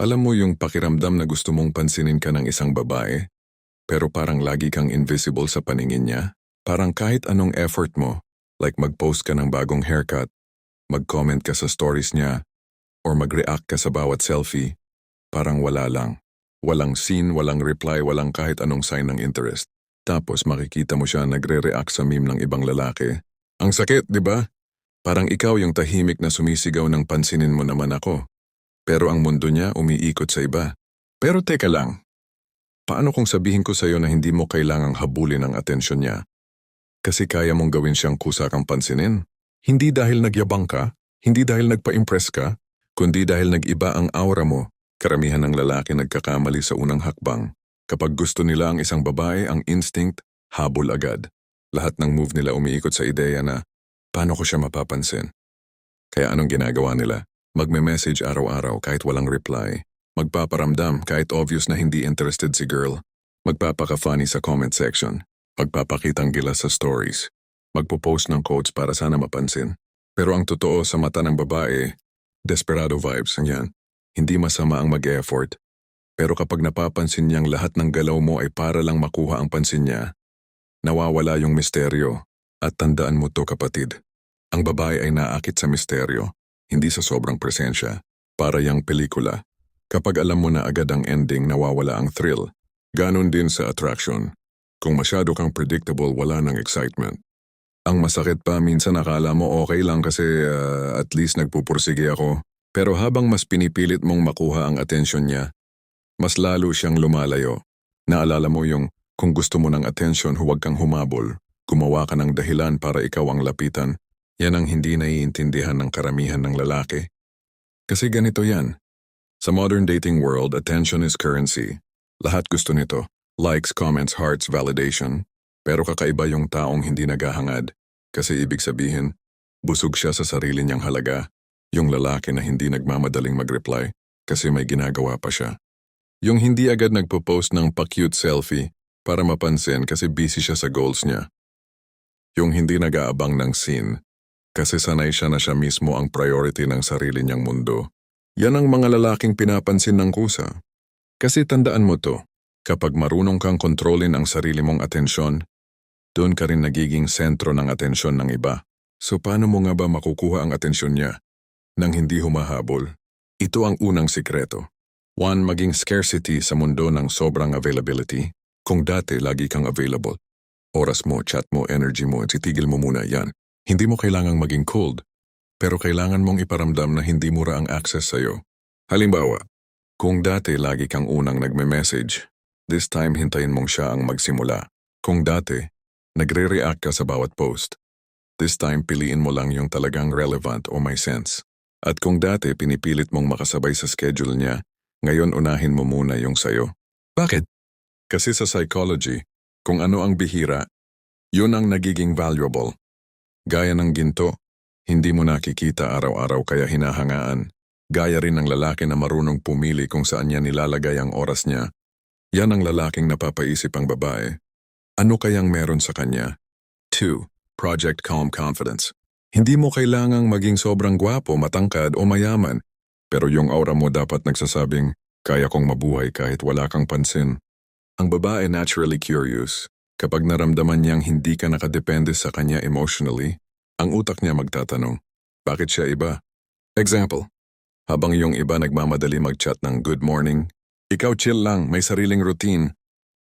Alam mo yung pakiramdam na gusto mong pansinin ka ng isang babae, pero parang lagi kang invisible sa paningin niya? Parang kahit anong effort mo, like mag-post ka ng bagong haircut, mag-comment ka sa stories niya, or mag-react ka sa bawat selfie, parang wala lang. Walang scene, walang reply, walang kahit anong sign ng interest. Tapos makikita mo siya nagre-react sa meme ng ibang lalaki. Ang sakit, di ba? Parang ikaw yung tahimik na sumisigaw ng pansinin mo naman ako. Pero ang mundo niya umiikot sa iba. Pero teka lang, paano kung sabihin ko sa'yo na hindi mo kailangang habulin ang atensyon niya? Kasi kaya mong gawin siyang kusa kang pansinin. Hindi dahil nagyabang ka, hindi dahil nagpa-impress ka, kundi dahil nag-iba ang aura mo. Karamihan ng lalaki nagkakamali sa unang hakbang. Kapag gusto nila ang isang babae, ang instinct, habol agad. Lahat ng move nila umiikot sa ideya na, paano ko siya mapapansin? Kaya anong ginagawa nila? Magme-message araw-araw kahit walang reply. Magpaparamdam kahit obvious na hindi interested si girl. Magpapaka-funny sa comment section. Magpapakitang gilas sa stories. Magpo-post ng quotes para sana mapansin. Pero ang totoo sa mata ng babae, desperado vibes yan. Hindi masama ang mag-effort. Pero kapag napapansin niyang lahat ng galaw mo ay para lang makuha ang pansin niya, nawawala yung misteryo. At tandaan mo to kapatid. Ang babae ay naakit sa misteryo, hindi sa sobrang presensya. Para yang pelikula. Kapag alam mo na agad ang ending, nawawala ang thrill. Ganon din sa attraction. Kung masyado kang predictable, wala ng excitement. Ang masakit pa, minsan akala mo okay lang kasi at least nagpupursige ako. Pero habang mas pinipilit mong makuha ang atensyon niya, mas lalo siyang lumalayo. Naalala mo yung kung gusto mo ng atensyon, huwag kang humabol. Gumawa ka ng dahilan para ikaw ang lapitan. Yan ang hindi naiintindihan ng karamihan ng lalaki. Kasi ganito yan. Sa modern dating world, attention is currency. Lahat gusto nito. Likes, comments, hearts, validation. Pero kakaiba yung taong hindi naghahangad. Kasi ibig sabihin, busog siya sa sarili niyang halaga. Yung lalaki na hindi nagmamadaling mag-reply kasi may ginagawa pa siya. Yung hindi agad nagpo-post ng pa-cute selfie para mapansin kasi busy siya sa goals niya. Yung hindi nag-aabang ng scene kasi sanay siya na siya mismo ang priority ng sarili niyang mundo. Yan ang mga lalaking pinapansin ng kusa. Kasi tandaan mo to, kapag marunong kang kontrolin ang sarili mong atensyon, doon ka rin nagiging sentro ng atensyon ng iba. So paano mo nga ba makukuha ang atensyon niya nang hindi humahabol? Ito ang unang sikreto. 1. Maging scarcity sa mundo ng sobrang availability. Kung dati lagi kang available, oras mo, chat mo, energy mo, titigil mo muna yan. Hindi mo kailangang maging cold, pero kailangan mong iparamdam na hindi mura ang access sa'yo. Halimbawa, kung dati lagi kang unang nagme-message, this time hintayin mong siya ang magsimula. Kung dati, nagre-react ka sa bawat post, this time piliin mo lang yung talagang relevant o may sense. At kung dati pinipilit mong makasabay sa schedule niya, ngayon unahin mo muna yung sayo. Bakit? Kasi sa psychology, kung ano ang bihira, yun ang nagiging valuable. Gaya ng ginto, hindi mo nakikita araw-araw kaya hinahangaan. Gaya rin ng lalaki na marunong pumili kung saan niya nilalagay ang oras niya. Yan ang lalaking napapaisip ang babae. Ano kayang meron sa kanya? 2. Project Calm Confidence. Hindi mo kailangang maging sobrang gwapo, matangkad o mayaman. Pero yung aura mo dapat nagsasabing, kaya kong mabuhay kahit wala kang pansin. Ang babae naturally curious. Kapag naramdaman niyang hindi ka nakadepende sa kanya emotionally, ang utak niya magtatanong, bakit siya iba? Example, habang yung iba nagmamadali mag-chat ng good morning, ikaw chill lang, may sariling routine.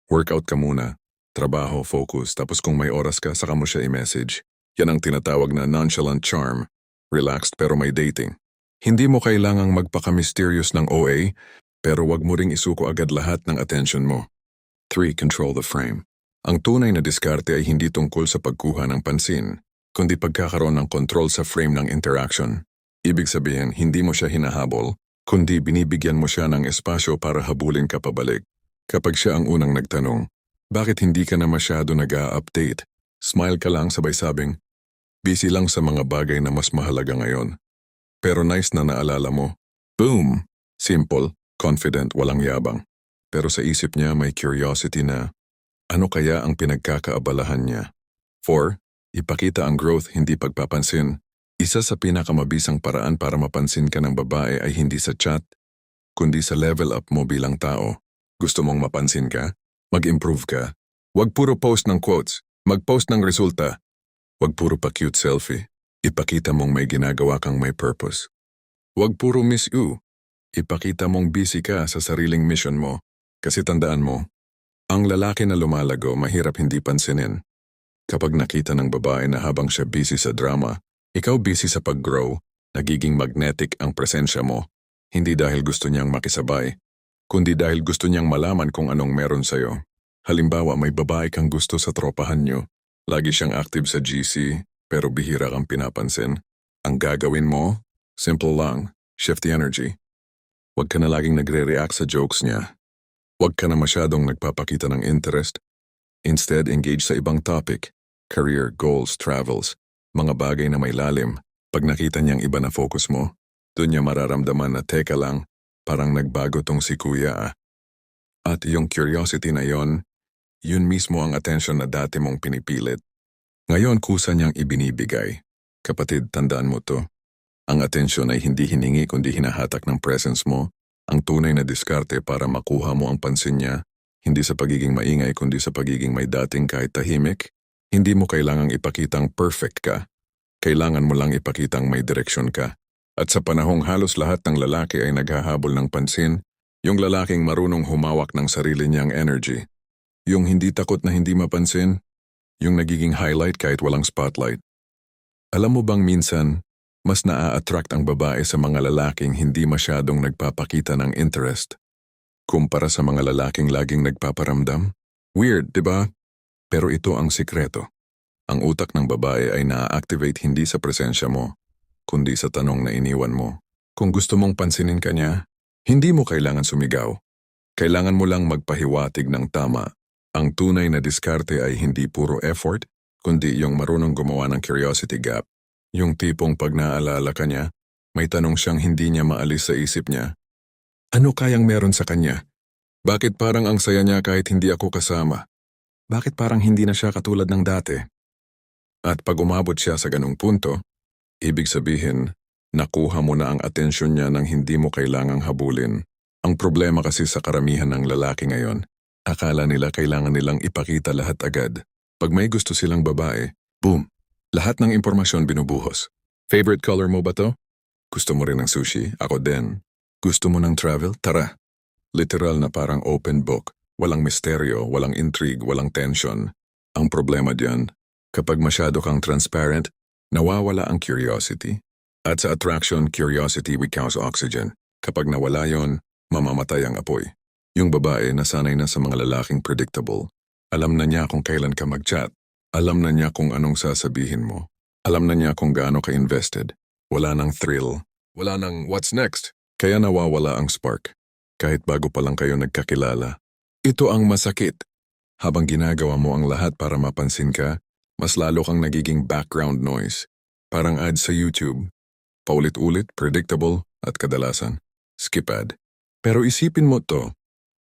Workout ka muna, trabaho, focus, tapos kung may oras ka, saka mo siya i-message. Yan ang tinatawag na nonchalant charm, relaxed pero may dating. Hindi mo kailangang magpaka-mysterious ng OA, pero wag mo ring isuko agad lahat ng attention mo. 3. Control the frame. Ang tunay na diskarte ay hindi tungkol sa pagkuha ng pansin, kundi pagkakaroon ng control sa frame ng interaction. Ibig sabihin, hindi mo siya hinahabol, kundi binibigyan mo siya ng espasyo para habulin ka pabalik. Kapag siya ang unang nagtanong, bakit hindi ka na masyado nag-a-update? Smile ka lang sabay sabing, busy lang sa mga bagay na mas mahalaga ngayon. Pero nice na naalala mo. Boom! Simple, confident, walang yabang. Pero sa isip niya may curiosity na, ano kaya ang pinagkakaabalahan niya? 4. Ipakita ang growth, hindi pagpapansin. Isa sa pinakamabisang paraan para mapansin ka ng babae ay hindi sa chat, kundi sa level up mo bilang tao. Gusto mong mapansin ka? Mag-improve ka? Huwag puro post ng quotes, mag-post ng resulta. Huwag puro pa cute selfie. Ipakita mong may ginagawa kang may purpose. Huwag puro miss you. Ipakita mong busy ka sa sariling mission mo. Kasi tandaan mo, ang lalaki na lumalago mahirap hindi pansinin. Kapag nakita ng babae na habang siya busy sa drama, ikaw busy sa pag-grow, nagiging magnetic ang presensya mo. Hindi dahil gusto niyang makisabay, kundi dahil gusto niyang malaman kung anong meron sa'yo. Halimbawa, may babae kang gusto sa tropahan niyo. Lagi siyang active sa GC, pero bihira kang pinapansin. Ang gagawin mo? Simple lang, shift the energy. Huwag ka na laging nagre-react sa jokes niya. Huwag ka na masyadong nagpapakita ng interest. Instead, engage sa ibang topic. Career, goals, travels, mga bagay na may lalim. Pag nakita niyang iba na focus mo, doon niya mararamdaman na teka lang, parang nagbago tong si kuya ah. At yung curiosity na yun mismo ang attention na dati mong pinipilit. Ngayon kusa niyang ibinibigay. Kapatid, tandaan mo to. Ang atensyon ay hindi hiningi kundi hinahatak ng presence mo. Ang tunay na diskarte para makuha mo ang pansin niya, hindi sa pagiging maingay kundi sa pagiging may dating kahit tahimik. Hindi mo kailangang ipakitang perfect ka. Kailangan mo lang ipakitang may direksyon ka. At sa panahong halos lahat ng lalaki ay naghahabol ng pansin, yung lalaking marunong humawak ng sarili niyang energy. Yung hindi takot na hindi mapansin, yung nagiging highlight kahit walang spotlight. Alam mo bang minsan, mas naa-attract ang babae sa mga lalaking hindi masyadong nagpapakita ng interest, kumpara sa mga lalaking laging nagpaparamdam? Weird, di ba? Pero ito ang sikreto. Ang utak ng babae ay na-activate hindi sa presensya mo, kundi sa tanong na iniwan mo. Kung gusto mong pansinin ka niya, hindi mo kailangan sumigaw. Kailangan mo lang magpahiwatig ng tama. Ang tunay na diskarte ay hindi puro effort, kundi yung marunong gumawa ng curiosity gap. Yung tipong pag naaalala ka niya, may tanong siyang hindi niya maalis sa isip niya. Ano kayang meron sa kanya? Bakit parang ang saya niya kahit hindi ako kasama? Bakit parang hindi na siya katulad ng dati? At pag umabot siya sa ganung punto, ibig sabihin, nakuha mo na ang atensyon niya nang hindi mo kailangang habulin. Ang problema kasi sa karamihan ng lalaki ngayon, akala nila kailangan nilang ipakita lahat agad. Pag may gusto silang babae, boom, lahat ng impormasyon binubuhos. Favorite color mo ba to? Gusto mo rin ng sushi? Ako din. Gusto mo ng travel? Tara. Literal na parang open book. Walang misteryo, walang intrigue, walang tension. Ang problema diyan, kapag masyado kang transparent, nawawala ang curiosity. At sa attraction, curiosity becomes oxygen. Kapag nawala yon, mamamatay ang apoy. Yung babae nasanay na sa mga lalaking predictable. Alam na niya kung kailan ka mag-chat. Alam na niya kung anong sasabihin mo. Alam na niya kung gaano ka invested. Wala nang thrill. Wala nang what's next. Kaya nawawala ang spark. Kahit bago pa lang kayo nagkakilala. Ito ang masakit. Habang ginagawa mo ang lahat para mapansin ka, mas lalo kang nagiging background noise. Parang ads sa YouTube. Paulit-ulit, predictable, at kadalasan, skip ad. Pero isipin mo to,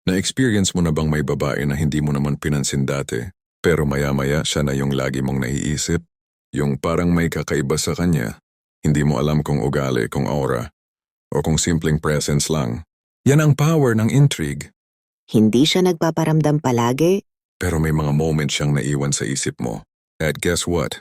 na-experience mo na bang may babae na hindi mo naman pinansin dati, pero maya-maya siya na yung lagi mong naiisip? Yung parang may kakaiba sa kanya. Hindi mo alam kung ugali, kung aura, o kung simpleng presence lang. Yan ang power ng intrigue. Hindi siya nagpaparamdam palagi. Pero may mga moments siyang naiwan sa isip mo. At guess what?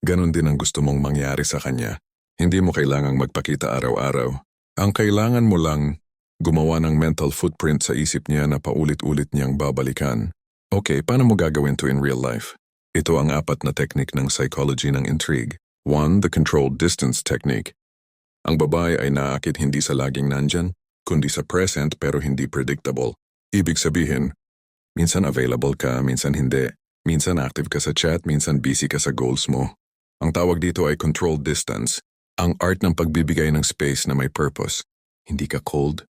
Ganon din ang gusto mong mangyari sa kanya. Hindi mo kailangang magpakita araw-araw. Ang kailangan mo lang, gumawa ng mental footprint sa isip niya na paulit-ulit niyang babalikan. Okay, paano mo gagawin to in real life? Ito ang 4 na technique ng psychology ng intrigue. 1. The controlled distance technique. Ang babae ay naakit hindi sa laging nandyan, kundi sa present pero hindi predictable. Ibig sabihin, minsan available ka, minsan hindi. Minsan active ka sa chat, minsan busy ka sa goals mo. Ang tawag dito ay controlled distance. Ang art ng pagbibigay ng space na may purpose. Hindi ka cold,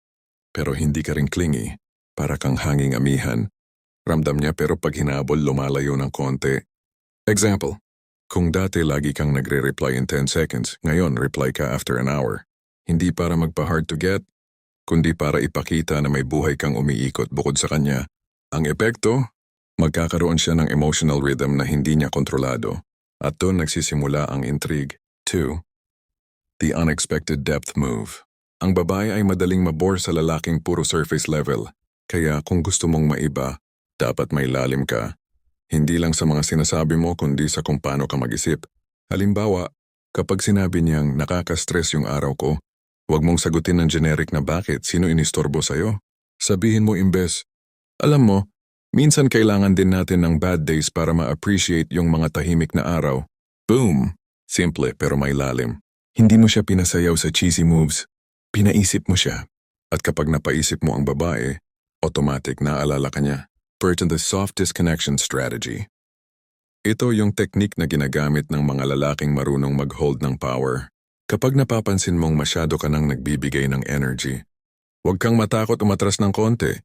pero hindi ka rin clingy. Para kang hanging amihan. Ramdam niya pero pag hinabol lumalayo ng konti. Example, kung dati lagi kang nagre-reply in 10 seconds, ngayon reply ka after an hour. Hindi para magpa-hard to get, kundi para ipakita na may buhay kang umiikot bukod sa kanya. Ang epekto, magkakaroon siya ng emotional rhythm na hindi niya kontrolado. At doon nagsisimula ang intrigue. 2. The unexpected depth move. Ang babae ay madaling mabore sa lalaking puro surface level. Kaya kung gusto mong maiba, dapat may lalim ka. Hindi lang sa mga sinasabi mo kundi sa kung paano ka mag-isip. Halimbawa, kapag sinabi niyang nakaka-stress yung araw ko, huwag mong sagutin ng generic na bakit, sino inistorbo sa'yo. Sabihin mo imbes, alam mo, minsan kailangan din natin ng bad days para ma-appreciate yung mga tahimik na araw. Boom! Simple pero may lalim. Hindi mo siya pinasayaw sa cheesy moves. Pinaisip mo siya. At kapag napaisip mo ang babae, automatic naalala ka niya. Perch on the soft disconnection strategy. Ito yung teknik na ginagamit ng mga lalaking marunong mag-hold ng power. Kapag napapansin mong masyado ka nang nagbibigay ng energy, huwag kang matakot umatras ng konti.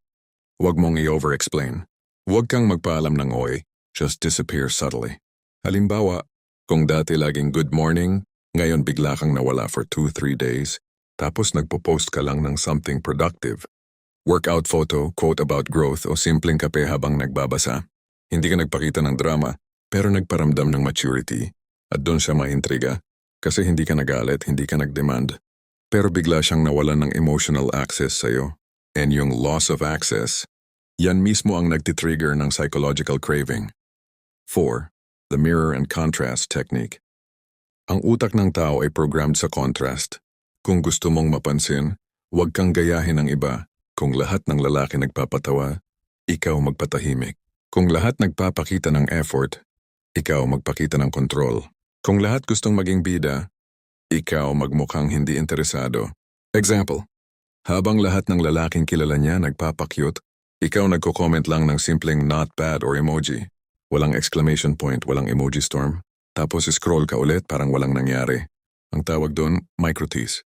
Huwag mong i-over-explain. Huwag kang magpaalam ng oy, just disappear subtly. Halimbawa, kung dati laging good morning, ngayon bigla kang nawala for 2-3 days, tapos nagpo-post ka lang ng something productive. Workout photo, quote about growth o simpleng kape habang nagbabasa. Hindi ka nagpakita ng drama, pero nagparamdam ng maturity. At doon siya maintriga. Kasi hindi ka nagalit, hindi ka nagdemand. Pero bigla siyang nawalan ng emotional access sa'yo. And yung loss of access, yan mismo ang nagtitrigger ng psychological craving. 4. The mirror and contrast technique. Ang utak ng tao ay programmed sa contrast. Kung gusto mong mapansin, huwag kang gayahin ng iba. Kung lahat ng lalaki nagpapatawa, ikaw magpatahimik. Kung lahat nagpapakita ng effort, ikaw magpakita ng control. Kung lahat gustong maging bida, ikaw magmukhang hindi interesado. Example, habang lahat ng lalaking kilala niya nagpapakyut, ikaw nagko-comment lang ng simpleng not bad or emoji. Walang exclamation point, walang emoji storm. Tapos scroll ka ulit parang walang nangyari. Ang tawag doon, micro-tease.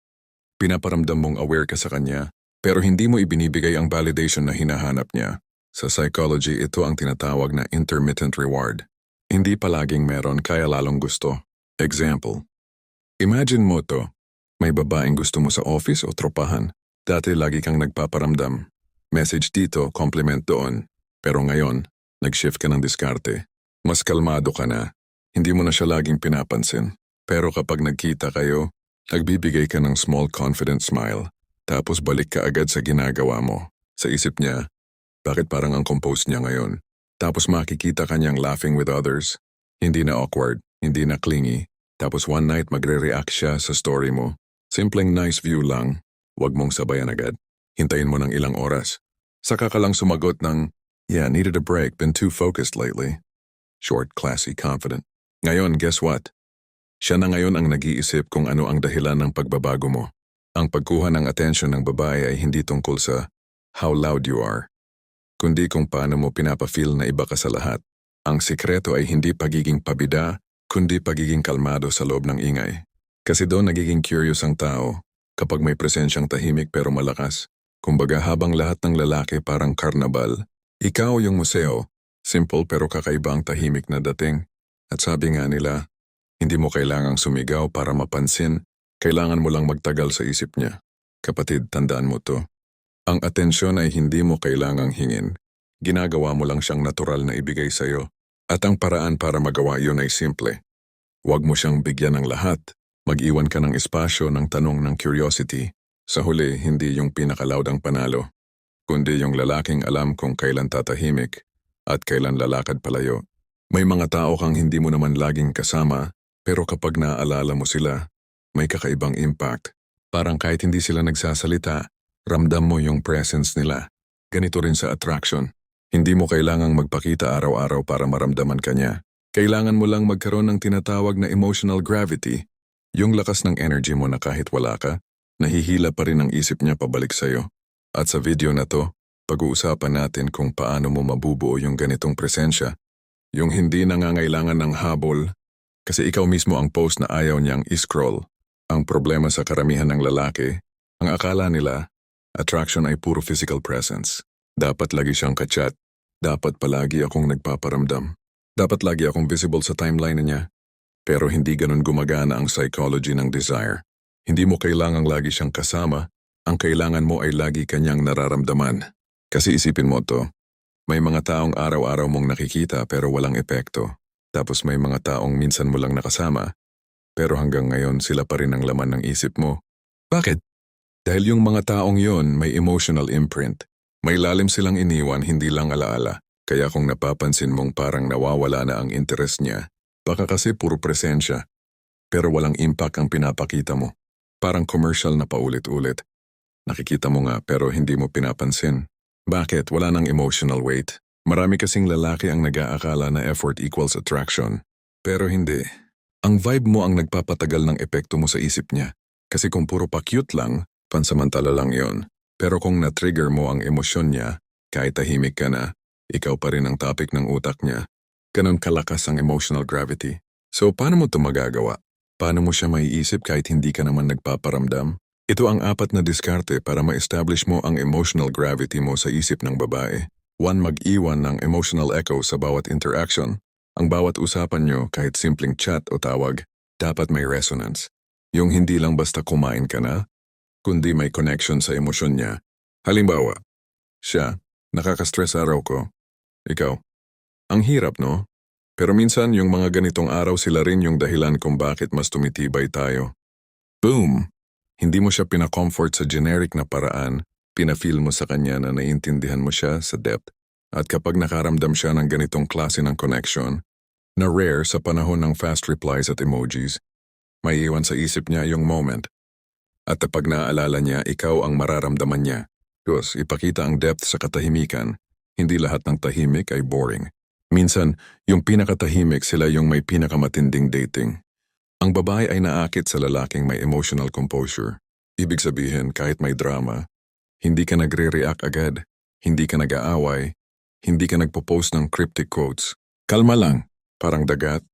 Pinaparamdam mong aware ka sa kanya, pero hindi mo ibinibigay ang validation na hinahanap niya. Sa psychology, ito ang tinatawag na intermittent reward. Hindi palaging meron kaya lalong gusto. Example, imagine mo to, may babaeng gusto mo sa office o tropahan. Dati lagi kang nagpaparamdam. Message dito, compliment doon. Pero ngayon, nag-shift ka ng diskarte. Mas kalmado ka na. Hindi mo na siya laging pinapansin. Pero kapag nagkita kayo, nagbibigay ka ng small confident smile. Tapos balik ka agad sa ginagawa mo. Sa isip niya, bakit parang ang compose niya ngayon? Tapos makikita kanyang laughing with others. Hindi na awkward, hindi na clingy. Tapos one night magre-react siya sa story mo. Simpleng nice view lang. Huwag mong sabayan agad. Hintayin mo ng ilang oras. Saka ka lang sumagot ng, yeah, needed a break, been too focused lately. Short, classy, confident. Ngayon, guess what? Siya na ngayon ang nag-iisip kung ano ang dahilan ng pagbabago mo. Ang pagkuha ng atensyon ng babae ay hindi tungkol sa how loud you are, kundi kung paano mo pinapa-feel na iba ka sa lahat. Ang sikreto ay hindi pagiging pabida, kundi pagiging kalmado sa loob ng ingay. Kasi doon nagiging curious ang tao kapag may presensyang tahimik pero malakas. Kumbaga habang lahat ng lalaki parang karnabal, ikaw yung museo, simple pero kakaiba ang tahimik na dating. At sabi nga nila, hindi mo kailangang sumigaw para mapansin, kailangan mo lang magtagal sa isip niya. Kapatid, tandaan mo to. Ang atensyon ay hindi mo kailangang hingin. Ginagawa mo lang siyang natural na ibigay sa'yo. At ang paraan para magawa yun ay simple. Huwag mo siyang bigyan ng lahat. Mag-iwan ka ng espasyo ng tanong ng curiosity. Sa huli, hindi yung pinakaloud ang panalo, kundi yung lalaking alam kung kailan tatahimik at kailan lalakad palayo. May mga tao kang hindi mo naman laging kasama, pero kapag naaalala mo sila, may kakaibang impact. Parang kahit hindi sila nagsasalita, ramdam mo yung presence nila. Ganito rin sa attraction. Hindi mo kailangang magpakita araw-araw para maramdaman ka niya. Kailangan mo lang magkaroon ng tinatawag na emotional gravity. Yung lakas ng energy mo na kahit wala ka, nahihila pa rin ang isip niya pabalik sa'yo. At sa video na to, pag-uusapan natin kung paano mo mabubuo yung ganitong presensya. Yung hindi nangangailangan ng habol, kasi ikaw mismo ang post na ayaw niyang i-scroll. Ang problema sa karamihan ng lalaki, ang akala nila, attraction ay puro physical presence. Dapat lagi siyang kachat. Dapat palagi akong nagpaparamdam. Dapat lagi akong visible sa timeline niya. Pero hindi ganun gumagana ang psychology ng desire. Hindi mo kailangang lagi siyang kasama, ang kailangan mo ay lagi kanyang nararamdaman. Kasi isipin mo to, may mga taong araw-araw mong nakikita pero walang epekto. Tapos may mga taong minsan mo lang nakasama, pero hanggang ngayon sila pa rin ang laman ng isip mo. Bakit? Dahil yung mga taong yon may emotional imprint. May lalim silang iniwan, hindi lang alaala. Kaya kung napapansin mong parang nawawala na ang interes niya, baka kasi puro presensya. Pero walang impact ang pinapakita mo. Parang commercial na paulit-ulit. Nakikita mo nga pero hindi mo pinapansin. Bakit? Wala nang emotional weight. Marami kasing lalaki ang nag-aakala na effort equals attraction. Pero hindi. Ang vibe mo ang nagpapatagal ng epekto mo sa isip niya. Kasi kung puro pa cute lang, pansamantala lang yon. Pero kung na-trigger mo ang emosyon niya, kahit tahimik ka na, ikaw pa rin ang topic ng utak niya. Ganon kalakas ang emotional gravity. So paano mo ito magagawa? Paano mo siya maiisip kahit hindi ka naman nagpaparamdam? Ito ang 4 na diskarte para ma-establish mo ang emotional gravity mo sa isip ng babae. 1. Mag-iwan ng emotional echo sa bawat interaction. Ang bawat usapan nyo, kahit simpleng chat o tawag, dapat may resonance. Yung hindi lang basta kumain ka na, kundi may connection sa emosyon niya. Halimbawa, siya, nakaka-stress araw ko. Ikaw, ang hirap no? Pero minsan yung mga ganitong araw sila rin yung dahilan kung bakit mas tumitibay tayo. Boom! Hindi mo siya pinacomfort sa generic na paraan, pinafeel mo sa kanya na naiintindihan mo siya sa depth. At kapag nakaramdam siya ng ganitong klase ng connection, na rare sa panahon ng fast replies at emojis, may iwan sa isip niya yung moment. At kapag naaalala niya, ikaw ang mararamdaman niya. Tapos, ipakita ang depth sa katahimikan. Hindi lahat ng tahimik ay boring. Minsan, yung pinakatahimik sila yung may pinakamatinding dating. Ang babae ay naakit sa lalaking may emotional composure. Ibig sabihin, kahit may drama, hindi ka nagre-react agad, hindi ka nag-aaway, hindi ka nagpo-post ng cryptic quotes. Kalma lang, parang dagat.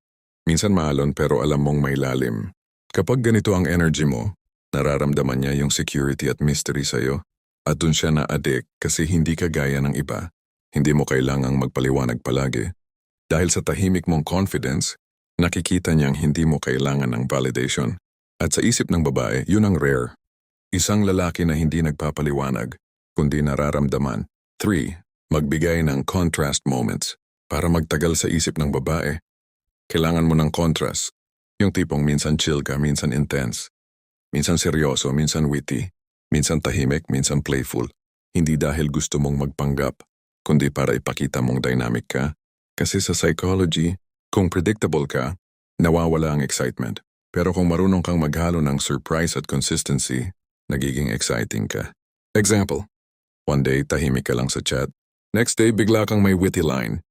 Minsan maalon pero alam mong may lalim. Kapag ganito ang energy mo, nararamdaman niya yung security at mystery sa'yo. At dun siya na-addict kasi hindi ka gaya ng iba. Hindi mo kailangang magpaliwanag palagi. Dahil sa tahimik mong confidence, nakikita niyang hindi mo kailangan ng validation. At sa isip ng babae, yun ang rare. Isang lalaki na hindi nagpapaliwanag, kundi nararamdaman. 3. Magbigay ng contrast moments. Para magtagal sa isip ng babae, kailangan mo ng contrast. Yung tipong minsan chill ka, minsan intense. Minsan seryoso, minsan witty. Minsan tahimik, minsan playful. Hindi dahil gusto mong magpanggap, kundi para ipakita mong dynamic ka. Kasi sa psychology, kung predictable ka, nawawala ang excitement. Pero kung marunong kang maghalo ng surprise at consistency, nagiging exciting ka. Example, one day tahimik ka lang sa chat. Next day bigla kang may witty line.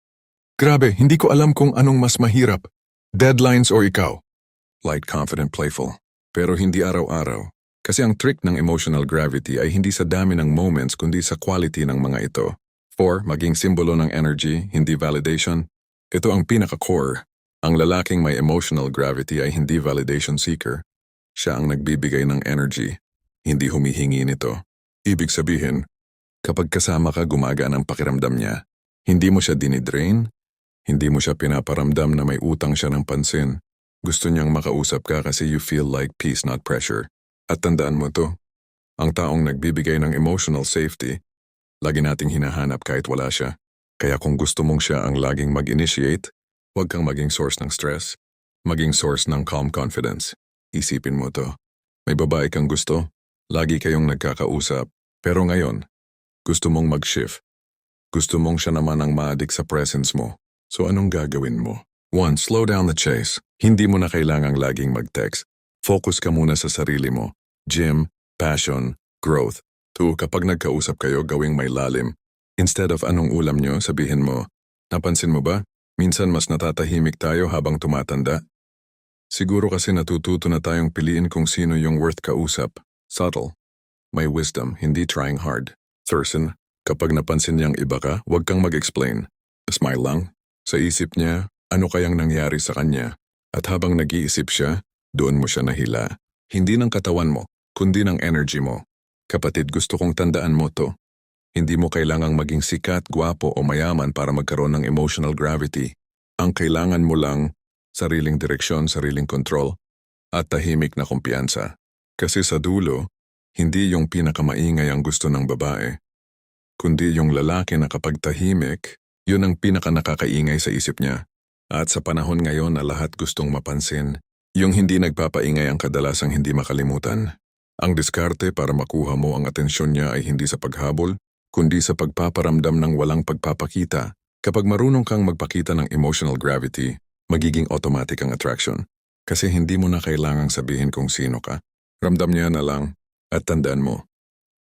Grabe, hindi ko alam kung anong mas mahirap. Deadlines or ikaw? Light, confident, playful. Pero hindi araw-araw. Kasi ang trick ng emotional gravity ay hindi sa dami ng moments kundi sa quality ng mga ito. 4. Maging simbolo ng energy, hindi validation. Ito ang pinaka-core. Ang lalaking may emotional gravity ay hindi validation seeker. Siya ang nagbibigay ng energy, hindi humihingi nito. Ibig sabihin, kapag kasama ka gumagaan ang pakiramdam niya. Hindi mo siya dinidrain, hindi mo siya pinaparamdam na may utang siya ng pansin. Gusto niyang makausap ka kasi you feel like peace not pressure. At tandaan mo to, ang taong nagbibigay ng emotional safety, lagi nating hinahanap kahit wala siya. Kaya kung gusto mong siya ang laging mag-initiate, huwag kang maging source ng stress, maging source ng calm confidence. Isipin mo to. May babae kang gusto, lagi kayong nagkakausap, pero ngayon, gusto mong mag-shift. Gusto mong siya naman ang ma-addict sa presence mo. So anong gagawin mo? 1. Slow down the chase. Hindi mo na kailangang laging mag-text. Focus ka muna sa sarili mo. Gym, passion, growth. 2. Kapag nagkausap kayo, gawing may lalim. Instead of anong ulam nyo, sabihin mo, napansin mo ba? Minsan mas natatahimik tayo habang tumatanda. Siguro kasi natututo na tayong piliin kung sino yung worth kausap. Subtle. May wisdom, hindi trying hard. Thurston, kapag napansin niyang iba ka, huwag kang mag-explain. Smile lang. Sa isip niya, ano kayang nangyari sa kanya? At habang nag-iisip siya, doon mo siya nahila. Hindi ng katawan mo, kundi ng energy mo. Kapatid, gusto kong tandaan mo to. Hindi mo kailangang maging sikat, gwapo o mayaman para magkaroon ng emotional gravity. Ang kailangan mo lang, sariling direksyon, sariling control, at tahimik na kumpiyansa. Kasi sa dulo, hindi yung pinakamaingay ang gusto ng babae, kundi yung lalaki na kapag tahimik, yun ang pinakanakakaingay sa isip niya. At sa panahon ngayon na lahat gustong mapansin, yung hindi nagpapaingay ang kadalasang hindi makalimutan. Ang diskarte para makuha mo ang atensyon niya ay hindi sa paghabol, kundi sa pagpaparamdam ng walang pagpapakita. Kapag marunong kang magpakita ng emotional gravity, magiging automatic ang attraction. Kasi hindi mo na kailangang sabihin kung sino ka. Ramdam niya na lang at tandaan mo.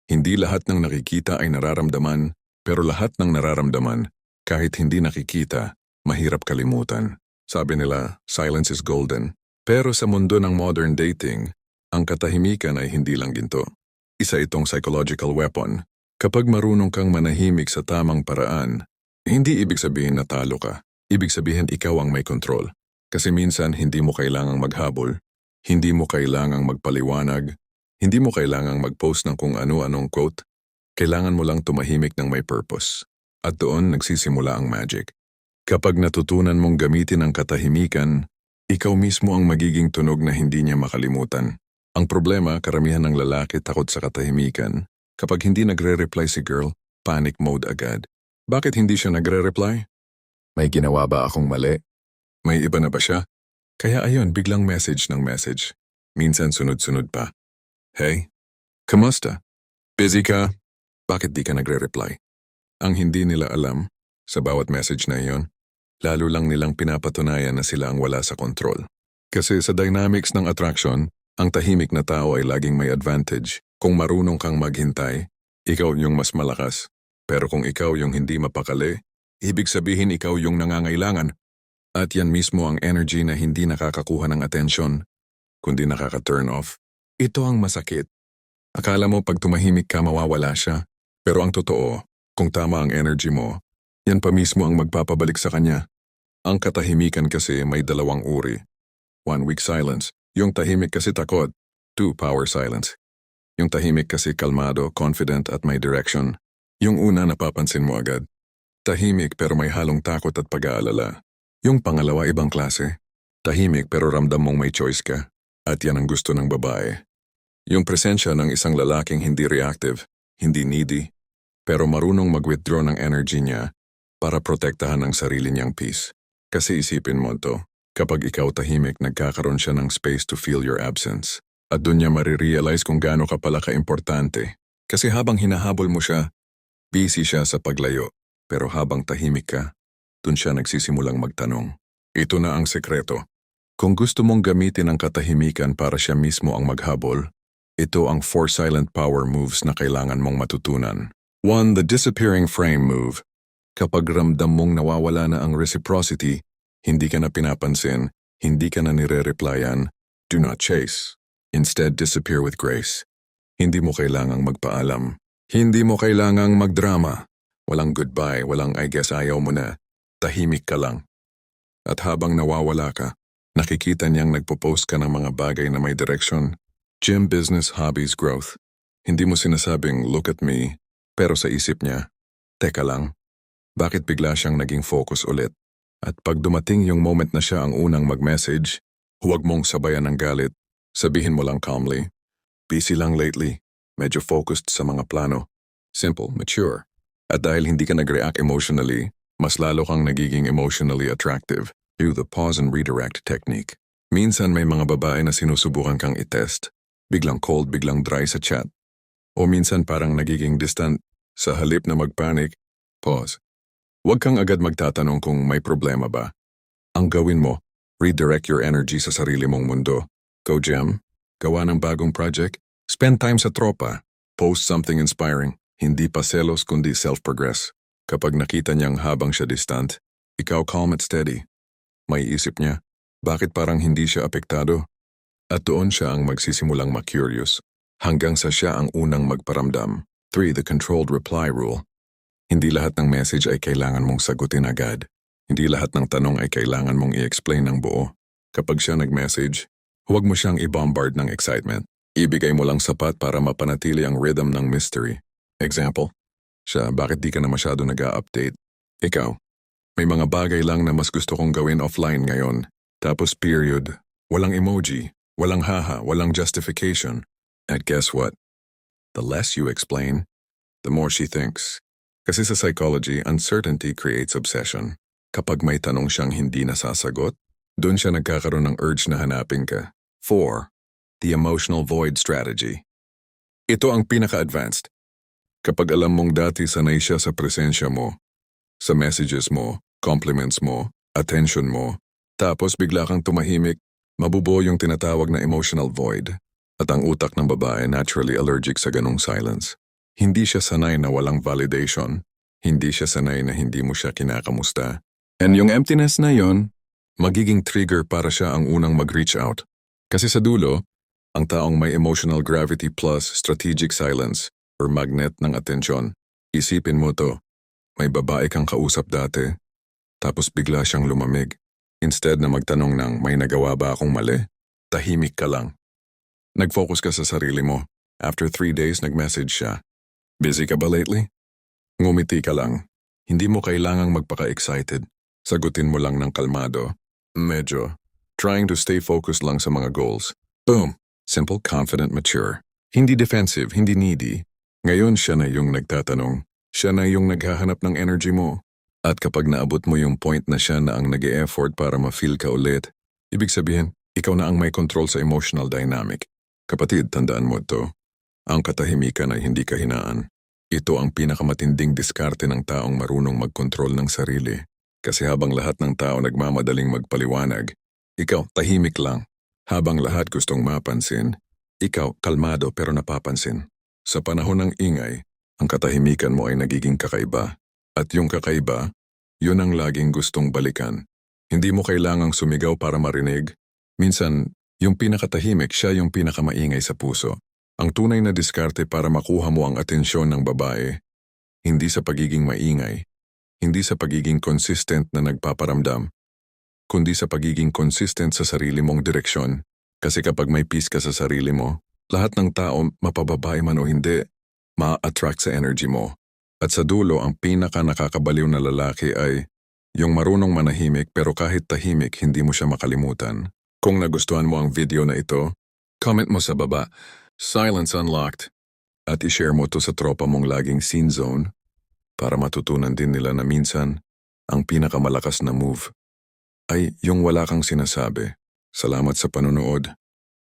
Hindi lahat ng nakikita ay nararamdaman, pero lahat ng nararamdaman, kahit hindi nakikita, mahirap kalimutan. Sabi nila, silence is golden. Pero sa mundo ng modern dating, ang katahimikan ay hindi lang ginto. Isa itong psychological weapon. Kapag marunong kang manahimik sa tamang paraan, hindi ibig sabihin na talo ka. Ibig sabihin ikaw ang may control. Kasi minsan hindi mo kailangang maghabol, hindi mo kailangang magpaliwanag, hindi mo kailangang mag-post ng kung ano-anong quote. Kailangan mo lang tumahimik ng may purpose. At doon nagsisimula ang magic. Kapag natutunan mong gamitin ang katahimikan, ikaw mismo ang magiging tunog na hindi niya makalimutan. Ang problema, karamihan ng lalaki takot sa katahimikan. Kapag hindi nagre-reply si girl, panic mode agad. Bakit hindi siya nagre-reply? May ginawa ba akong mali? May iba na ba siya? Kaya ayun, biglang message ng message. Minsan sunod-sunod pa. Hey, kamusta? Busy ka? Bakit di ka nagre-reply? Ang hindi nila alam, sa bawat message na iyon, lalo lang nilang pinapatunayan na sila ang wala sa control. Kasi sa dynamics ng attraction, ang tahimik na tao ay laging may advantage. Kung marunong kang maghintay, ikaw yung mas malakas. Pero kung ikaw yung hindi mapakali, ibig sabihin ikaw yung nangangailangan. At yan mismo ang energy na hindi nakakakuha ng atensyon, kundi nakaka-turn off. Ito ang masakit. Akala mo pag tumahimik ka mawawala siya. Pero ang totoo, kung tama ang energy mo, yan pa mismo ang magpapabalik sa kanya. Ang katahimikan kasi may dalawang uri. 1 weak silence. Yung tahimik kasi takot. 2 power silence. Yung tahimik kasi kalmado, confident at may direction. Yung una napapansin mo agad. Tahimik pero may halong takot at pag-aalala. Yung pangalawa ibang klase. Tahimik pero ramdam mong may choice ka. At yan ang gusto ng babae. Yung presensya ng isang lalaking hindi reactive, hindi needy, pero marunong mag-withdraw ng energy niya para protektahan ang sarili niyang peace. Kasi isipin mo to, kapag ikaw tahimik, nagkakaroon siya ng space to feel your absence. At dun niya marirealize kung gaano ka pala ka-importante. Kasi habang hinahabol mo siya, busy siya sa paglayo. Pero habang tahimik ka, dun siya nagsisimulang magtanong. Ito na ang sekreto. Kung gusto mong gamitin ang katahimikan para siya mismo ang maghabol, ito ang 4 silent power moves na kailangan mong matutunan. 1. The disappearing frame move. Kapag ramdam mong nawawala na ang reciprocity, hindi ka na pinapansin, hindi ka na nire-replyan, do not chase. Instead, disappear with grace. Hindi mo kailangang magpaalam. Hindi mo kailangang magdrama. Walang goodbye, walang I guess ayaw mo na. Tahimik ka lang. At habang nawawala ka, nakikita niyang nagpo-post ka ng mga bagay na may direksyon. Gym, business, hobbies, growth. Hindi mo sinasabing, look at me. Pero sa isip niya, teka lang, bakit bigla siyang naging focus ulit? At pag dumating yung moment na siya ang unang mag-message, huwag mong sabayan ng galit. Sabihin mo lang calmly, busy lang lately, medyo focused sa mga plano. Simple, mature. At dahil hindi ka nag-react emotionally, mas lalo kang nagiging emotionally attractive. Do the pause and redirect technique. Minsan may mga babae na sinusubukan kang i-test. Biglang cold, biglang dry sa chat. O minsan parang nagiging distant. Sa halip na mag-panic, pause. Huwag kang agad magtatanong kung may problema ba. Ang gawin mo, redirect your energy sa sarili mong mundo. Go gym, gawa ng bagong project, spend time sa tropa, post something inspiring. Hindi pa selos kundi self-progress. Kapag nakita niyang habang siya distant, ikaw calm at steady. May isip niya, bakit parang hindi siya apektado? At doon siya ang magsisimulang ma-curious, hanggang sa siya ang unang magparamdam. 3. The controlled reply rule. Hindi lahat ng message ay kailangan mong sagutin agad. Hindi lahat ng tanong ay kailangan mong i-explain ng buo. Kapag siya nag-message, huwag mo siyang i-bombard ng excitement. Ibigay mo lang sapat para mapanatili ang rhythm ng mystery. Example, siya, bakit di ka na masyado nag-a-update? Ikaw, may mga bagay lang na mas gusto kong gawin offline ngayon. Tapos period, walang emoji, walang haha, walang justification. And guess what? The less you explain, the more she thinks. Kasi sa psychology, uncertainty creates obsession. Kapag may tanong siyang hindi nasasagot, doon siya nagkakaroon ng urge na hanapin ka. 4. The emotional void strategy. Ito ang pinaka-advanced. Kapag alam mong dati sanay siya sa presensya mo, sa messages mo, compliments mo, attention mo, tapos bigla kang tumahimik, mabubuo yung tinatawag na emotional void. At ang utak ng babae naturally allergic sa ganong silence. Hindi siya sanay na walang validation. Hindi siya sanay na hindi mo siya kinakamusta. And yung emptiness na yon, magiging trigger para siya ang unang mag-reach out. Kasi sa dulo, ang taong may emotional gravity plus strategic silence or magnet ng atensyon. Isipin mo to, may babae kang kausap dati, tapos bigla siyang lumamig. Instead na magtanong ng may nagawa ba akong mali, tahimik ka lang. Nag-focus ka sa sarili mo. After 3 days, nag-message siya. Busy ka ba lately? Ngumiti ka lang. Hindi mo kailangang magpaka-excited. Sagutin mo lang ng kalmado. Medyo. Trying to stay focused lang sa mga goals. Boom. Simple, confident, mature. Hindi defensive, hindi needy. Ngayon siya na yung nagtatanong. Siya na yung naghahanap ng energy mo. At kapag naabot mo yung point na siya na ang nag-e-effort para ma-feel ka ulit, ibig sabihin, ikaw na ang may control sa emotional dynamic. Kapatid, tandaan mo ito. Ang katahimikan ay hindi kahinaan. Ito ang pinakamatinding diskarte ng taong marunong magkontrol ng sarili. Kasi habang lahat ng tao nagmamadaling magpaliwanag, ikaw tahimik lang. Habang lahat gustong mapansin, ikaw kalmado pero napapansin. Sa panahon ng ingay, ang katahimikan mo ay nagiging kakaiba. At yung kakaiba, yun ang laging gustong balikan. Hindi mo kailangang sumigaw para marinig. Minsan, yung pinakatahimik siya yung pinakamaingay sa puso. Ang tunay na diskarte para makuha mo ang atensyon ng babae, hindi sa pagiging maingay, hindi sa pagiging consistent na nagpaparamdam, kundi sa pagiging consistent sa sarili mong direksyon. Kasi kapag may peace ka sa sarili mo, lahat ng tao, mapababae man o hindi, ma-attract sa energy mo. At sa dulo, ang pinaka nakakabaliw na lalaki ay yung marunong manahimik pero kahit tahimik hindi mo siya makalimutan. Kung nagustuhan mo ang video na ito, comment mo sa baba, Silence Unlocked, at ishare mo to sa tropa mong laging scene zone para matutunan din nila na minsan ang pinakamalakas na move ay yung wala kang sinasabi. Salamat sa panonood.